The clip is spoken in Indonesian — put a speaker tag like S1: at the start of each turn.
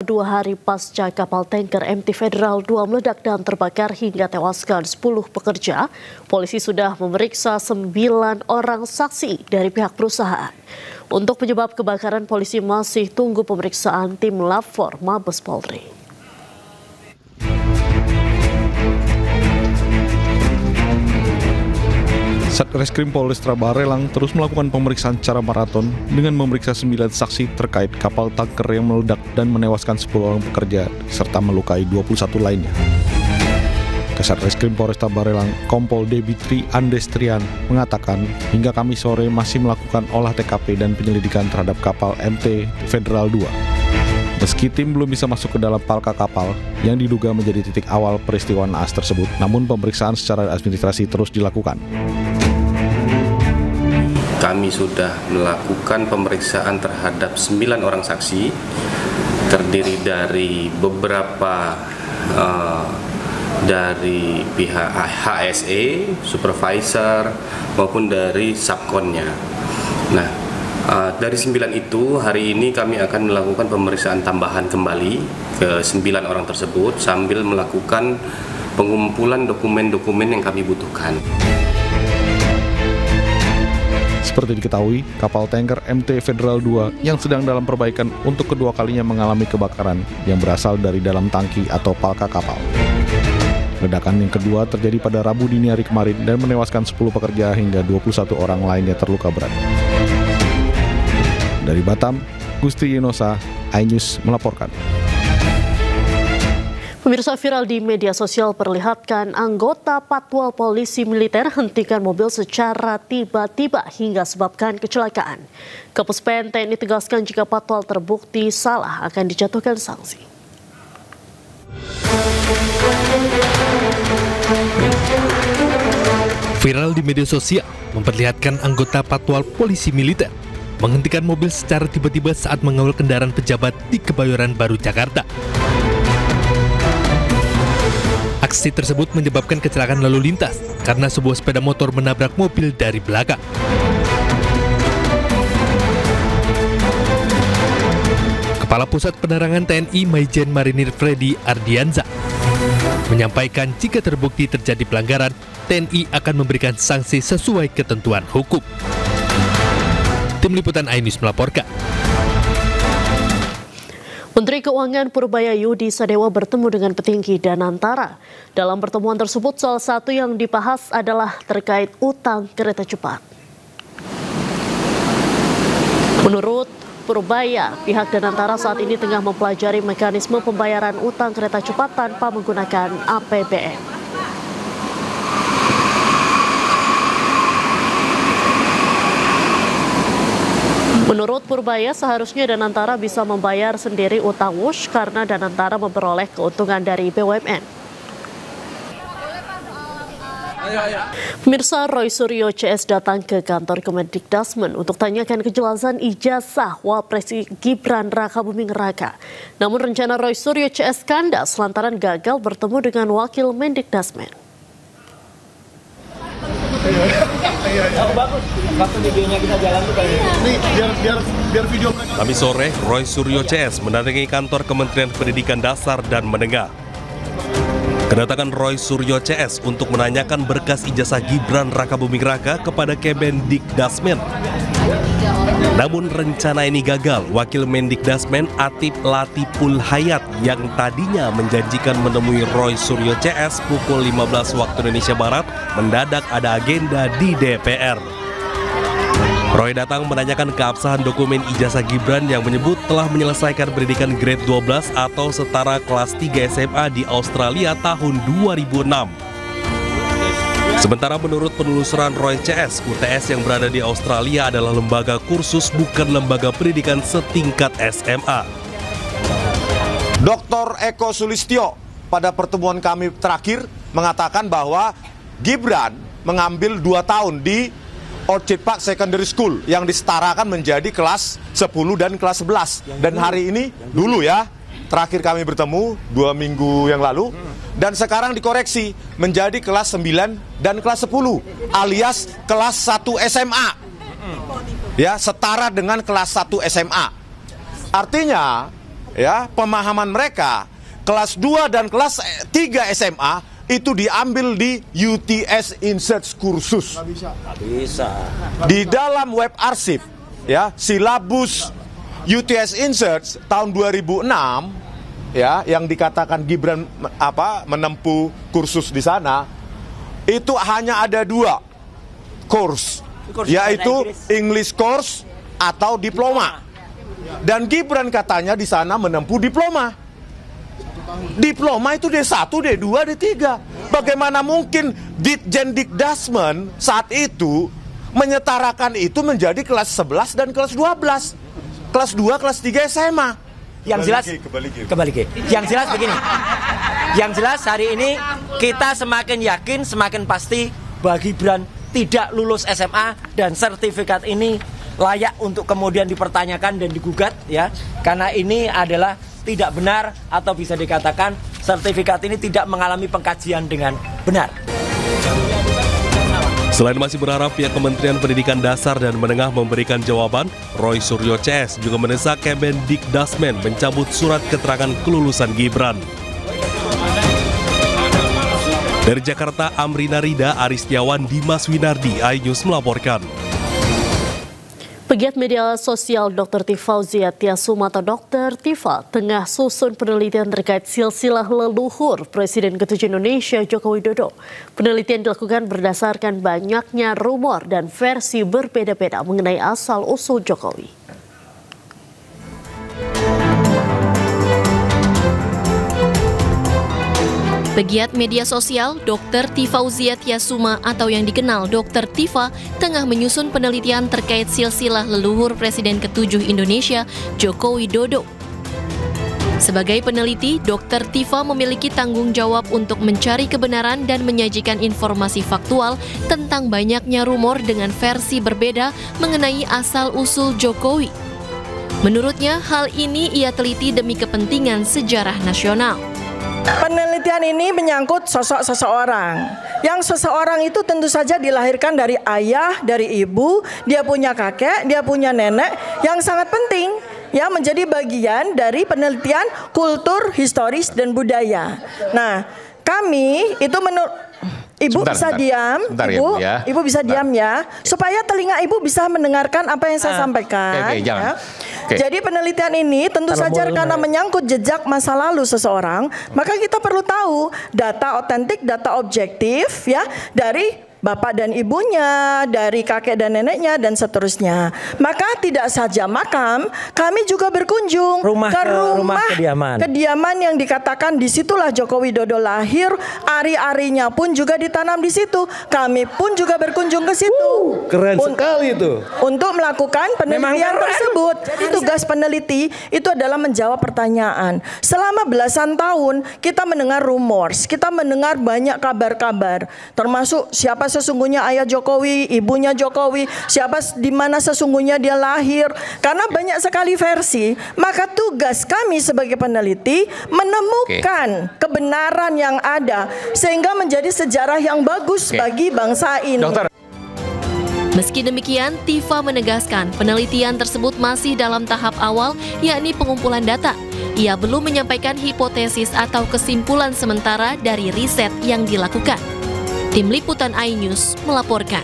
S1: 2 hari pasca kapal tanker MT Federal 2 meledak dan terbakar hingga tewaskan 10 pekerja, polisi sudah memeriksa 9 orang saksi dari pihak perusahaan. Untuk penyebab kebakaran, polisi masih tunggu pemeriksaan tim Lafor Mabes Polri.
S2: Satreskrim Polresta Barelang terus melakukan pemeriksaan secara maraton dengan memeriksa 9 saksi terkait kapal tanker yang meledak dan menewaskan 10 orang pekerja serta melukai 21 lainnya. Satreskrim Polresta Barelang, Kompol Debitri Andestrian mengatakan hingga Kamis sore masih melakukan olah TKP dan penyelidikan terhadap kapal MT Federal 2. Meski tim belum bisa masuk ke dalam palka kapal yang diduga menjadi titik awal peristiwa naas tersebut, namun pemeriksaan secara administrasi terus dilakukan.
S3: Kami sudah melakukan pemeriksaan terhadap 9 orang saksi, terdiri dari beberapa dari pihak HSE, supervisor, maupun dari subkonnya. Nah, dari 9 itu, hari ini kami akan melakukan pemeriksaan tambahan kembali ke 9 orang tersebut sambil melakukan pengumpulan dokumen-dokumen yang kami butuhkan.
S2: Seperti diketahui, kapal tanker MT Federal 2 yang sedang dalam perbaikan untuk kedua kalinya mengalami kebakaran yang berasal dari dalam tangki atau palka kapal. Ledakan yang kedua terjadi pada Rabu dini hari kemarin dan menewaskan 10 pekerja hingga 21 orang lainnya terluka berat. Dari Batam, Gusti Yenosa, iNews melaporkan.
S1: Pemirsa, viral di media sosial perlihatkan anggota Patwal Polisi Militer hentikan mobil secara tiba-tiba hingga sebabkan kecelakaan. Kapuspen TNI tegaskan jika Patwal terbukti salah akan dijatuhkan sanksi.
S4: Viral di media sosial memperlihatkan anggota Patwal Polisi Militer menghentikan mobil secara tiba-tiba saat mengawal kendaraan pejabat di Kebayoran Baru, Jakarta. Aksi tersebut menyebabkan kecelakaan lalu lintas karena sebuah sepeda motor menabrak mobil dari belakang. Kepala Pusat Penerangan TNI Maijen Marinir Freddy Ardianza menyampaikan jika terbukti terjadi pelanggaran, TNI akan memberikan sanksi sesuai ketentuan hukum. Tim Liputan iNews melaporkan.
S1: Menteri Keuangan Purbaya Yudi Sadewa bertemu dengan petinggi Danantara. Dalam pertemuan tersebut, salah satu yang dibahas adalah terkait utang kereta cepat. Menurut Purbaya, pihak Danantara saat ini tengah mempelajari mekanisme pembayaran utang kereta cepat tanpa menggunakan APBN. Menurut Purbaya, seharusnya Danantara bisa membayar sendiri utang WUSH karena Danantara memperoleh keuntungan dari BUMN. Pemirsa, Roy Suryo CS datang ke kantor Kemendikdasmen untuk tanyakan kejelasan ijazah Wapres Gibran Rakabuming Raka. Namun rencana Roy Suryo CS kandas lantaran gagal bertemu dengan Wakil Mendikdasmen.
S5: Kamis sore, Roy Suryo CS mendatangi kantor Kementerian Pendidikan Dasar dan Menengah. Kedatangan Roy Suryo CS untuk menanyakan berkas ijazah Gibran Rakabuming Raka kepada Kemendikdasmen. Namun rencana ini gagal. Wakil Mendikdasmen Atif Latiful Hayat yang tadinya menjanjikan menemui Roy Suryo CS pukul 15 waktu Indonesia Barat mendadak ada agenda di DPR. Roy datang menanyakan keabsahan dokumen ijazah Gibran yang menyebut telah menyelesaikan pendidikan grade 12 atau setara kelas 3 SMA di Australia tahun 2006. Sementara menurut penelusuran Roy CS, UTS yang berada di Australia adalah lembaga kursus bukan lembaga pendidikan setingkat SMA.
S6: Dr. Eko Sulistyo pada pertemuan kami terakhir mengatakan bahwa Gibran mengambil 2 tahun di Orchid Park Secondary School yang disetarakan menjadi kelas 10 dan kelas 11. Dan hari ini dulu ya, terakhir kami bertemu 2 minggu yang lalu, dan sekarang dikoreksi menjadi kelas 9 dan kelas 10 alias kelas 1 SMA. Ya, setara dengan kelas 1 SMA. Artinya ya, pemahaman mereka, kelas 2 dan kelas 3 SMA itu diambil di UTS Insearch kursus.
S7: Nggak bisa.
S6: Di dalam web arsip, ya, silabus UTS Insearch tahun 2006, ya, yang dikatakan Gibran menempuh kursus di sana, itu hanya ada 2 course, yaitu English course atau diploma. Dan Gibran katanya di sana menempuh diploma. Diploma itu D1, D2, D3. Bagaimana mungkin Ditjen Dikdasmen saat itu menyetarakan itu menjadi kelas 11 dan kelas 12. Kelas 2, kelas 3 SMA.
S7: Yang jelas kembali. Yang jelas begini. Yang jelas hari ini kita semakin yakin, semakin pasti bahwa Gibran tidak lulus SMA dan sertifikat ini layak untuk kemudian dipertanyakan dan digugat, ya. Karena ini adalah tidak benar, atau bisa dikatakan sertifikat ini tidak mengalami pengkajian dengan benar.
S5: Selain masih berharap pihak Kementerian Pendidikan Dasar dan Menengah memberikan jawaban, Roy Suryo CS juga mendesak Kemendikdasmen mencabut surat keterangan kelulusan Gibran. Dari Jakarta, Amrina Rida, Aris Setiawan, Dimas Winardi, iNews melaporkan.
S1: Pegiat media sosial Dr. Tifauziah Tiasuma atau Dr. Tifa tengah susun penelitian terkait silsilah leluhur Presiden ke-7 Indonesia Joko Widodo. Penelitian dilakukan berdasarkan banyaknya rumor dan versi berbeda-beda mengenai asal-usul Jokowi.
S8: Pegiat media sosial Dr. Tifauziah Tiasuma atau yang dikenal Dr. Tifa tengah menyusun penelitian terkait silsilah leluhur Presiden ke-7 Indonesia Joko Widodo. Sebagai peneliti, Dr. Tifa memiliki tanggung jawab untuk mencari kebenaran dan menyajikan informasi faktual tentang banyaknya rumor dengan versi berbeda mengenai asal-usul Jokowi. Menurutnya, hal ini ia teliti demi kepentingan sejarah nasional.
S9: Penelitian ini menyangkut sosok seseorang. Yang seseorang itu tentu saja dilahirkan dari ayah, dari ibu, dia punya kakek, dia punya nenek, yang sangat penting ya menjadi bagian dari penelitian kultur, historis dan budaya. Nah, kami itu Ibu bisa diam, Ibu, ya. Ibu bisa diam ya, supaya telinga Ibu bisa mendengarkan apa yang saya sampaikan. Ya. Jadi penelitian ini tentu saja karena menyangkut jejak masa lalu seseorang, maka kita perlu tahu data otentik, data objektif ya dari bapak dan ibunya, dari kakek dan neneknya, dan seterusnya. Maka tidak saja makam, kami juga berkunjung ke rumah kediaman yang dikatakan disitulah Joko Widodo lahir, ari-arinya pun juga ditanam di situ. Kami pun juga berkunjung ke situ.
S7: Keren sekali itu.
S9: Untuk melakukan penelitian tersebut. Tugas peneliti itu adalah menjawab pertanyaan. Selama belasan tahun kita mendengar rumors, kita mendengar banyak kabar-kabar, termasuk siapa sesungguhnya ayah Jokowi, ibunya Jokowi, siapa di mana sesungguhnya dia lahir. Karena banyak sekali versi, maka tugas kami sebagai peneliti menemukan kebenaran yang ada sehingga menjadi sejarah yang bagus bagi bangsa ini.
S8: Meski demikian, Tifa menegaskan penelitian tersebut masih dalam tahap awal, yakni pengumpulan data. Ia belum menyampaikan hipotesis atau kesimpulan sementara dari riset yang dilakukan. Tim Liputan iNews melaporkan.